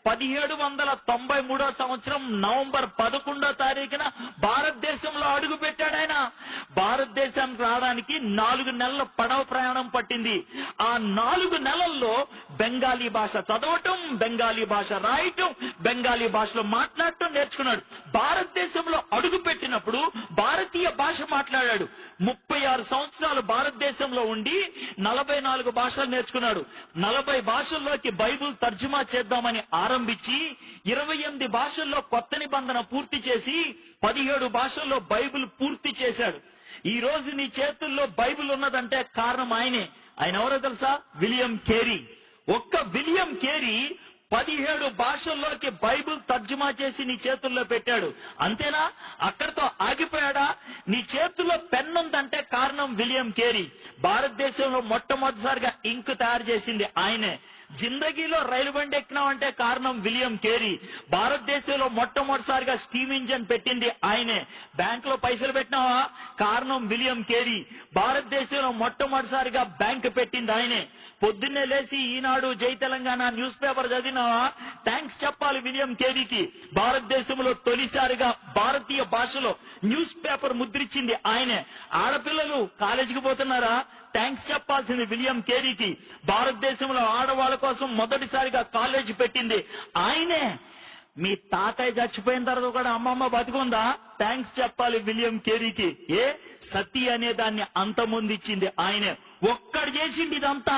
1793 సంవత్సరం నవంబర్ 11వ తారీఖున భారతదేశంలో అడుగు పెట్టాడు ఆయన. భారతదేశానికి రావడానికి 4 నెలల పడవ ప్రయాణం పట్టింది. ఆ 4 నెలల్లో బెంగాలీ భాష చదవటం, బెంగాలీ భాష రాయటం, బెంగాలీ భాషలో మాట్లాడటం నేర్చుకున్నాడు. భారతదేశంలో అడుగు పెట్టినప్పుడు భారతీయ భాష మాట్లాడాడు. 36 సంవత్సరాలు భారతదేశంలో ఉండి 44 భాషలు నేర్చుకున్నాడు. 40 భాషల్లోకి బైబిల్ తర్జుమా చేద్దామని ఆరంభించి 28 భాషల్లో కొత్త నిబంధన పూర్తి చేసి 17 భాషల్లో బైబిల్ పూర్తి చేశాడు. ఈ రోజు నీ చేతుల్లో బైబిల్ ఉన్నదంటే కారణం ఆయనే. ఆయన ఎవరో తెలుసా? William Carey. ఒక్క విలియం కేరీ 17 భాషల్లోకి బైబిల్ తర్జుమా చేసి నీ చేతుల్లో పెట్టాడు. అంతేనా? అక్కడితో ఆగిపోయాడా? నీ చేతుల్లో పెన్ ఉందంటే కారణం విలియం కేరీ. భారతదేశంలో మొట్టమొదటిసారిగా ఇంక్ తయారు చేసింది ఆయనే. జిందగీలో రైలు బండి ఎక్కినామంటే కారణం విలియం కేరీ. భారతదేశంలో మొట్టమొదటిసారిగా స్టీమ్ ఇంజన్ పెట్టింది ఆయనే. బ్యాంక్ లో పైసలు పెట్టినావా? కారణం విలియం కేరీ. భారతదేశంలో మొట్టమొదటిసారిగా బ్యాంక్ పెట్టింది ఆయనే. పొద్దున్నే లేచి ఈనాడు, జై తెలంగాణ న్యూస్ పేపర్ చదివినావా? థ్యాంక్స్ చెప్పాలి విలియం కేరీకి. భారతదేశంలో తొలిసారిగా భారతీయ భాషలో న్యూస్ పేపర్ ముద్రించింది ఆయనే. ఆడపిల్లలు కాలేజీకి పోతున్నారా? థ్యాంక్స్ చెప్పాల్సింది విలియం కేరీకి. భారతదేశంలో ఆడవాళ్ళ కోసం మొదటిసారిగా కాలేజీ పెట్టింది ఆయనే. మీ తాతయ్య చచ్చిపోయిన తర్వాత కూడా అమ్మమ్మ బతికుందా? థ్యాంక్స్ చెప్పాలి విలియం కేరీకి. సతీ అనే దాన్ని అంతమొందిచ్చింది ఆయనే. ఒక్కడు చేసింది ఇదంతా.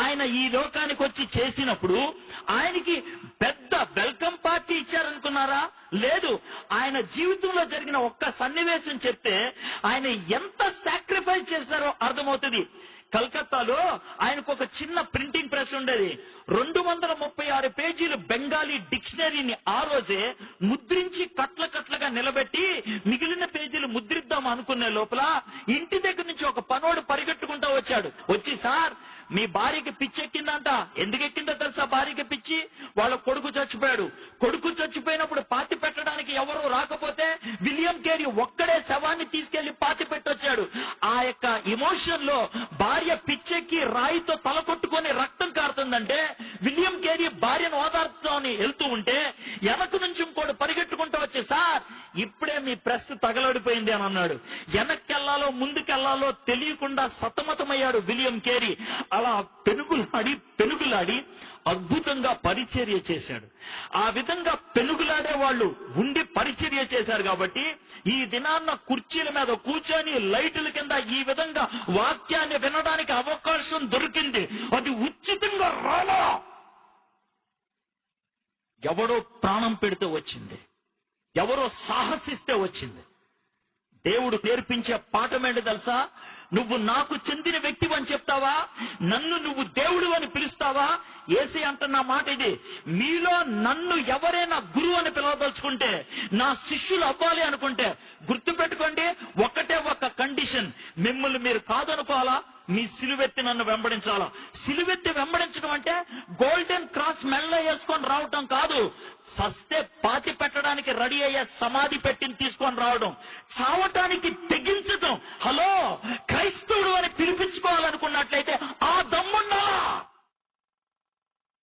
ఆయన ఈ లోకానికి వచ్చి చేసినప్పుడు ఆయనకి పెద్ద వెల్కమ్ పార్టీ ఇచ్చారనుకున్నారా? లేదు. ఆయన జీవితంలో జరిగిన ఒక్క సన్నివేశం చెప్తే ఆయన ఎంత సాక్రిఫైస్ చేశారో అర్థమవుతుంది. కలకత్తాలో ఆయనకు ఒక చిన్న ప్రింటింగ్ ప్రెస్ ఉండేది. 236 పేజీలు బెంగాలీ డిక్షనరీని ఆ రోజే ముద్రించి కట్లగా నిలబెట్టి మిగిలిన పేజీలు ముద్రిద్దాం అనుకునే లోపల ఇంటి దగ్గర నుంచి ఒక పనోడు పరిగెట్టుకుంటా వచ్చాడు. వచ్చి, సార్ మీ భార్యకి పిచ్చి ఎక్కిందంట. ఎందుకు ఎక్కిందో తెలుసా? భార్యకి పిచ్చి. వాళ్ళ కొడుకు చచ్చిపోయాడు. కొడుకు చచ్చిపోయినప్పుడు పాతి పెట్టడానికి ఎవరు రాకపోతే విలియం కేరీ ఒక్కడే శవాన్ని తీసుకెళ్లి పాతి పెట్టొచ్చాడు. ఆ యొక్క ఎమోషన్ లో భార్య పిచ్చెక్కి రాయితో తల కొట్టుకొని రక్తం కారుతుందంటే విలియం కేరీ భార్యను ఓదార్చుతామని వెళ్తూ ఉంటే వెనక నుంచి ఇంకోటి పరిగెట్టుకుంటూ వచ్చి, సార్ ఇప్పుడే మీ ప్రెస్ తగలడిపోయింది అని అన్నాడు. వెనక్కెళ్లాలో ముందుకెళ్లాలో తెలియకుండా సతమతమయ్యాడు విలియం కేరీ. అలా పెనుగులాడి అద్భుతంగా పరిచర్య చేశాడు. ఆ విధంగా పెనుగులాడే వాళ్ళు ఉండి పరిచర్య చేశారు కాబట్టి ఈ దినాన్న కుర్చీల మీద కూర్చొని లైటుల కింద ఈ విధంగా వాక్యాన్ని వినడానికి అవకాశం దొరికింది. అది ఉచితంగా రాలా. ఎవరో ప్రాణం పెడితే వచ్చింది, ఎవరో సాహసిస్తే వచ్చింది. దేవుడు నేర్పించే పాఠం ఏంటి తెలుసా? నువ్వు నాకు చెందిన వ్యక్తివి అని చెప్తావా? నన్ను నువ్వు దేవుడు అని పిలుస్తావా? యేసయ్య అంటున్న మాట ఇది. మీలో నన్ను ఎవరైనా గురువు అని పిలవదలుచుకుంటే, నా శిష్యులు అవ్వాలి అనుకుంటే గుర్తుపెట్టుకోండి, ఒకటే ఒక కండిషన్. మిమ్మల్ని మీరు కాదనుకోవాలా, మీ సిలువెత్తి నన్ను వెంబడించాలా. సిలువెత్తి వెంబడించడం అంటే గోల్డెన్ క్రాస్ మెల్ల వేసుకొని రావటం కాదు. సస్తే పాతి పెట్టడానికి రెడీ అయ్యే సమాధి పెట్టిని తీసుకొని రావడం, చావటానికి తెగించటం. హలో, క్రైస్తవుడు అని పిలిపించుకోవాలనుకున్నట్లయితే